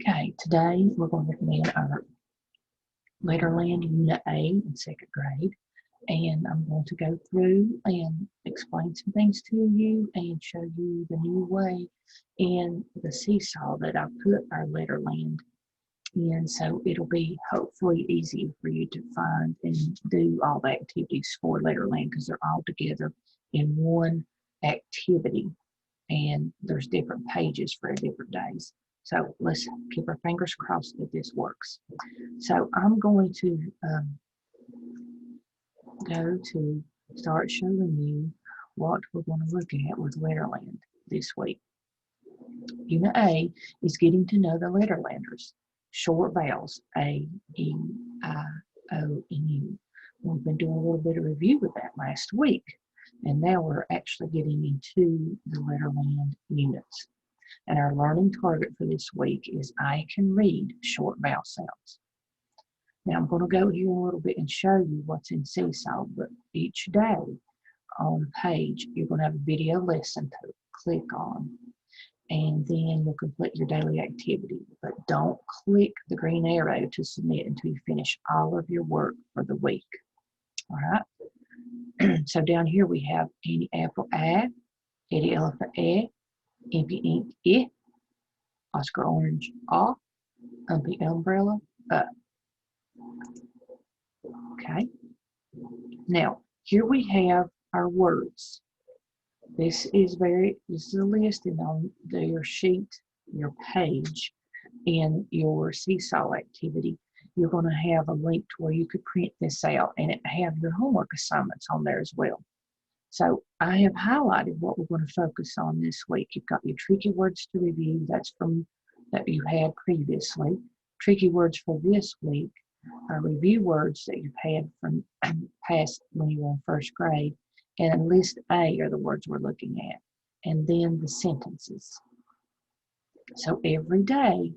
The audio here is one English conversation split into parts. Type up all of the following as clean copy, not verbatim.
Okay, today we're going to begin our Letterland Unit A in second grade, and I'm going to go through and explain some things to you and show you the new way in the seesaw that I put our Letterland in, so it'll be hopefully easy for you to find and do all the activities for Letterland because they're all together in one activity, and there's different pages for different days. So let's keep our fingers crossed that this works. So I'm going to go to start showing you what we're going to look at with Letterland this week. Unit A is getting to know the Letterlanders. Short vowels, A, E, I, O, and U. We've been doing a little bit of review with that last week, and now we're actually getting into the Letterland units. And our learning target for this week is I can read short vowel sounds. Now I'm going to go here a little bit and show you what's in Seesaw, but each day on the page you're going to have a video lesson to click on, and then you'll complete your daily activity. But don't click the green arrow to submit until you finish all of your work for the week. All right. So down here we have Annie Apple A, Eddie Elephant E, Impy Ink I, Oscar Orange A, Umpy Umbrella Okay. Now here we have our words. This is a list and on your sheet, your page, in your Seesaw activity, you're going to have a link to where you could print this out and have your homework assignments on there as well. So I have highlighted what we're going to focus on this week. You've got your tricky words to review. That's from that you had previously. Tricky words for this week are review words that you've had from past when you were in first grade. And list A are the words we're looking at. And then the sentences. So every day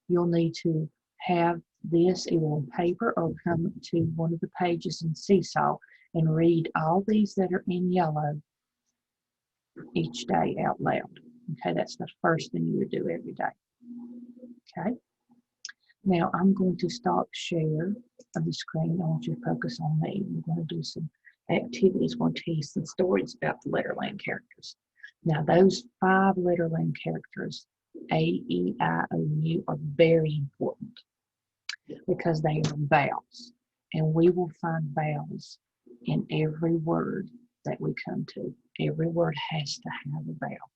you'll need to have this either on paper or come to one of the pages in Seesaw and read all these that are in yellow each day out loud. Okay, that's the first thing you would do every day. Okay, now I'm going to stop share of the screen. I want you to focus on me. We're going to do some activities. We're going to tell you some stories about the Letterland characters. Now those 5 Letterland characters, A, E, I, O, and U, are very important because they are vowels, and we will find vowels in every word that we come to. Every word has to have a vowel.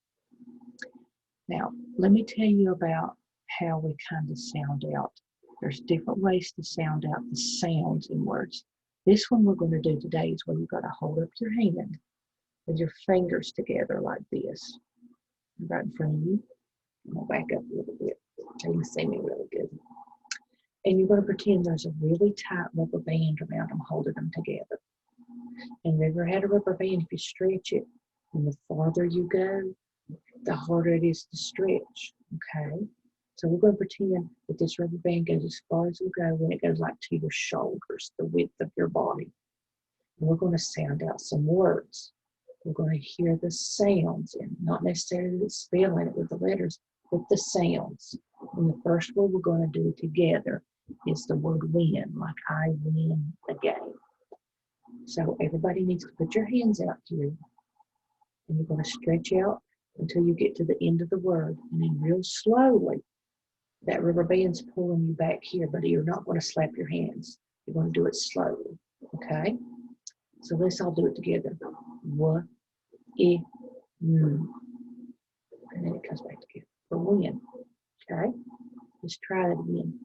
Now, let me tell you about how we kind of sound out. There's different ways to sound out the sounds in words. This one we're going to do today is where you've got to hold up your hand with your fingers together like this. Right in front of you. I'm going to back up a little bit so you can see me really good. And you're going to pretend there's a really tight rubber band around them holding them together. And have you ever had a rubber band? If you stretch it, and the farther you go, the harder it is to stretch. Okay? So we're going to pretend that this rubber band goes as far as it will go when it goes like to your shoulders, the width of your body. And we're going to sound out some words. We're going to hear the sounds, and not necessarily the spelling it with the letters, but the sounds. And the first word we're going to do together is the word win, like I win a game. So everybody needs to put your hands out here, and you're going to stretch out until you get to the end of the word, and then real slowly, that rubber band's pulling you back here, but you're not going to slap your hands. You're going to do it slowly, okay? So let's all do it together. W, I, N. And then it comes back together for win, okay? Let's try that again.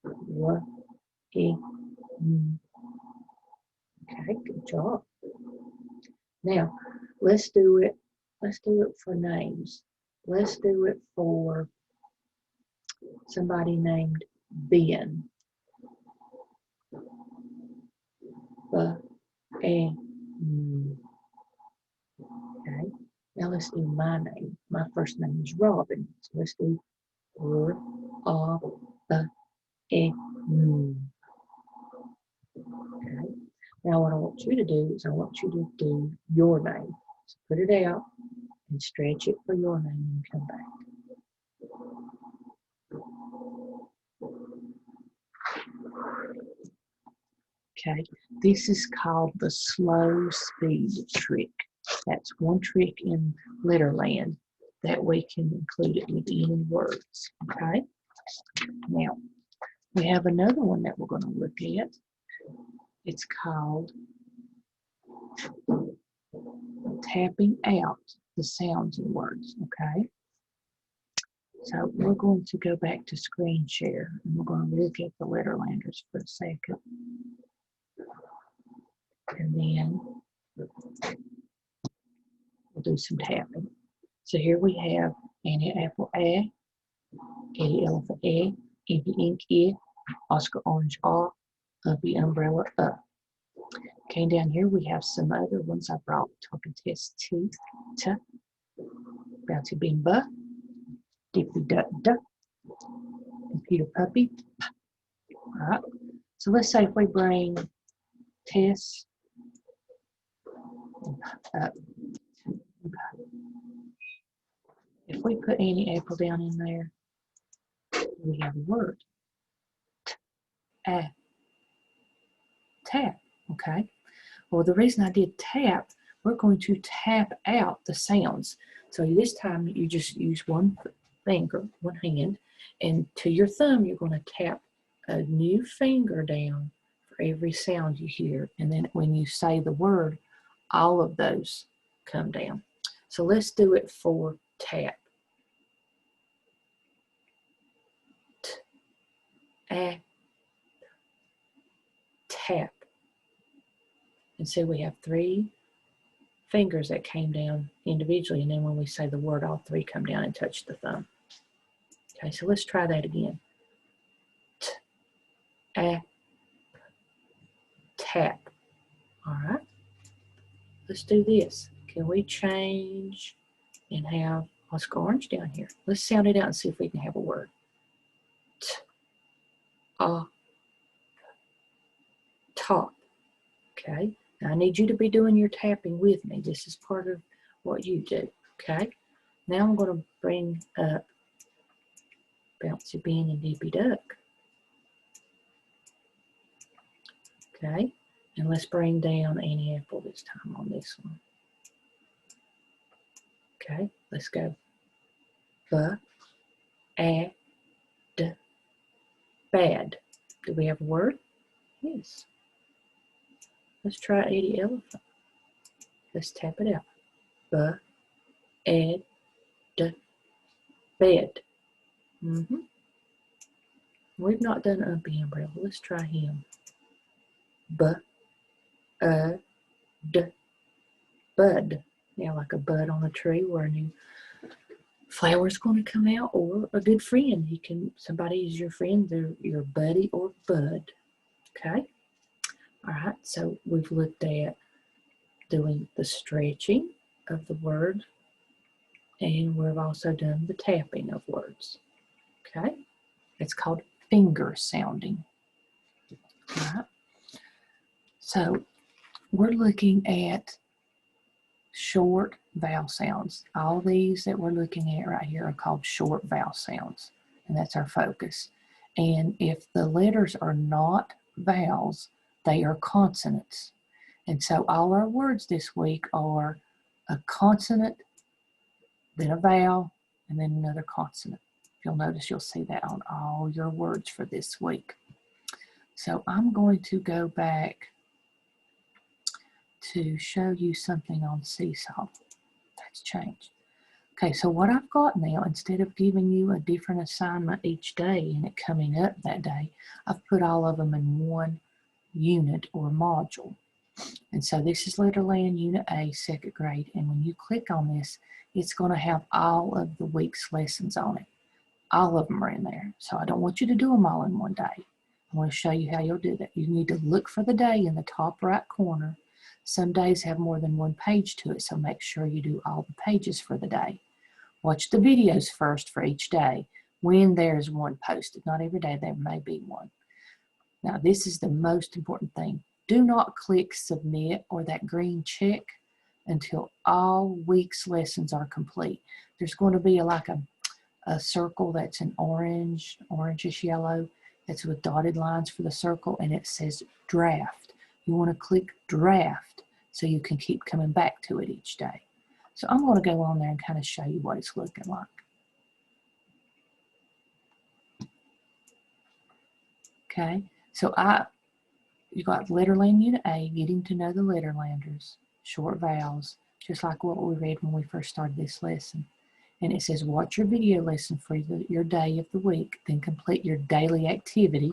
W, I, N. Okay, good job. Now, let's do it for names. Let's do it for somebody named Ben. Okay. Now let's do my name. My first name is Robin. So let's do Okay. Now what I want you to do is I want you to do your name. So put it out and stretch it for your name and come back. Okay, this is called the slow speed trick. That's one trick in Letterland that we can include it with any words. Okay, now we have another one that we're going to look at. It's called tapping out the sounds in words. Okay, so we're going to go back to screen share and we're going to look at the Letterlanders for a second. And then we'll do some tapping. So here we have Annie Apple A, Eddie Elephant E, Inky Ink E, Oscar Orange R, Uppy Umbrella Up. Okay, down here we have some other ones I brought. Talking Test T, T, Bouncy Bean Buh, Dippy Duck Duck, Computer Puppy. All right, so let's say if we bring Tess up. If we put Annie Apple down in there, we have a word. Tap, okay? Well, the reason I did tap, we're going to tap out the sounds. So this time you just use one finger, one hand, and to your thumb, you're going to tap a new finger down for every sound you hear. And then when you say the word, all of those come down. So let's do it for tap. Tap. And so we have 3 fingers that came down individually, and then when we say the word, all 3 come down and touch the thumb. Okay, so let's try that again. Tap. All right, let's do this. Can we change and have Oscar Orange down here? Let's sound it out and see if we can have a word. Top. Okay, now I need you to be doing your tapping with me. This is part of what you do. Okay, now I'm going to bring up Bouncy Bean and Dippy Duck. Okay, and let's bring down Annie Apple this time on this one. Okay, let's go. Bad. Do we have a word? Yes. Let's try Eddie Elephant. Let's tap it out. Bed. We've not done Uppy Umbrella. Let's try him. Bud. Now, like a bud on a tree where a new flower's going to come out, or a good friend. Somebody is your friend, they're your buddy or bud. Okay. All right. So we've looked at doing the stretching of the word, and we've also done the tapping of words. Okay. It's called finger sounding. All right. So we're looking at short vowel sounds. All these that we're looking at right here are called short vowel sounds, and that's our focus. And if the letters are not vowels, they are consonants. And so all our words this week are a consonant, then a vowel, and then another consonant. You'll notice you'll see that on all your words for this week. So I'm going to go back to show you something on Seesaw. That's changed. Okay, so what I've got now, instead of giving you a different assignment each day and it coming up that day, I've put all of them in one unit or module. And so this is Letterland Unit A, 2nd grade, and when you click on this, it's going to have all of the week's lessons on it. All of them are in there. So I don't want you to do them all in one day. I want to show you how you'll do that. You need to look for the day in the top right corner. Some days have more than one page to it, so make sure you do all the pages for the day. Watch the videos first for each day when there's one posted. Not every day, there may be one. Now, this is the most important thing. Do not click submit or that green check until all week's lessons are complete. There's going to be like a circle that's an orangish yellow It's with dotted lines for the circle, and it says draft. You want to click draft so you can keep coming back to it each day. So I'm going to go on there and kind of show you what it's looking like. Okay, so you got Letterland Unit A, getting to know the Letterlanders, short vowels, just like what we read when we first started this lesson. And it says, watch your video lesson for your day of the week, then complete your daily activity.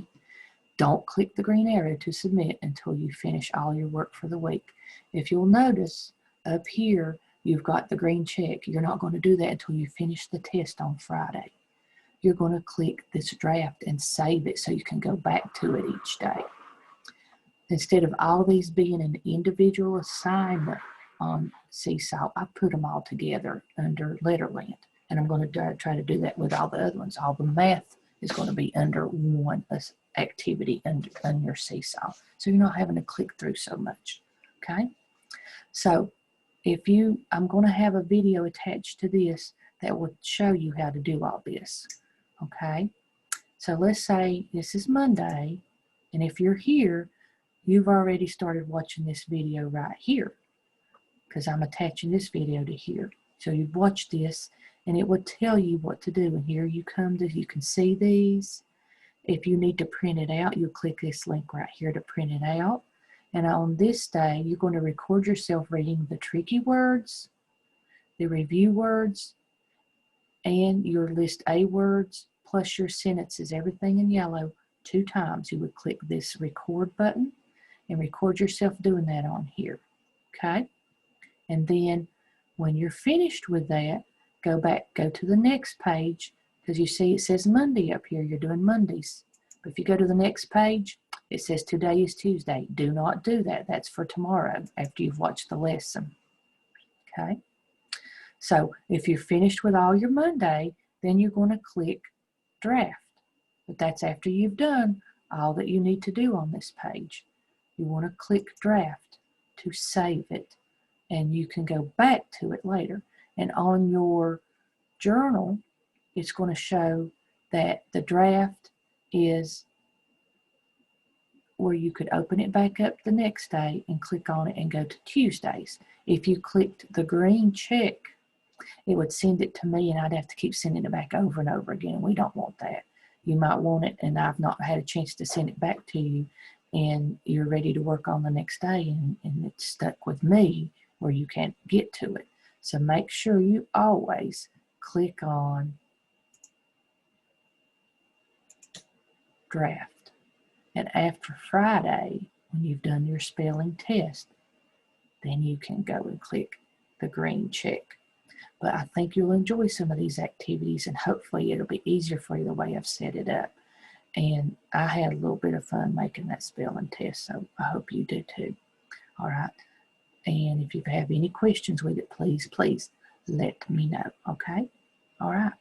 Don't click the green arrow to submit until you finish all your work for the week. If you'll notice, up here, you've got the green check. You're not going to do that until you finish the test on Friday. You're going to click this draft and save it so you can go back to it each day. Instead of all these being an individual assignment on Seesaw, I put them all together under Letterland. And I'm going to try to do that with all the other ones. All the math is going to be under one activity on your Seesaw. So you're not having to click through so much. Okay? So I'm going to have a video attached to this that will show you how to do all this. Okay? So let's say this is Monday, and if you're here, you've already started watching this video right here, because I'm attaching this video to here. So you've watched this, and it will tell you what to do. And here you can see these. If you need to print it out, you'll click this link right here to print it out. And on this day, you're going to record yourself reading the tricky words, the review words, and your list A words, plus your sentences, everything in yellow, 2 times. You would click this record button and record yourself doing that on here. Okay? And then when you're finished with that, go to the next page, because you see it says Monday up here. You're doing Mondays. But if you go to the next page, it says today is Tuesday. Do not do that. That's for tomorrow after you've watched the lesson. Okay? So if you're finished with all your Monday, then you're going to click draft. But that's after you've done all that you need to do on this page. You want to click draft to save it, and you can go back to it later. And on your journal, it's going to show that the draft is where you could open it back up the next day and click on it and go to Tuesdays. If you clicked the green check, it would send it to me, and I'd have to keep sending it back over and over again. We don't want that. You might want it, and I've not had a chance to send it back to you, and you're ready to work on the next day, and it's stuck with me where you can't get to it. So make sure you always click on draft. And after Friday, when you've done your spelling test, then you can go and click the green check. But I think you'll enjoy some of these activities, and hopefully it'll be easier for you the way I've set it up. And I had a little bit of fun making that spelling test, so I hope you do too. All right. And if you have any questions with it, please let me know. Okay? All right.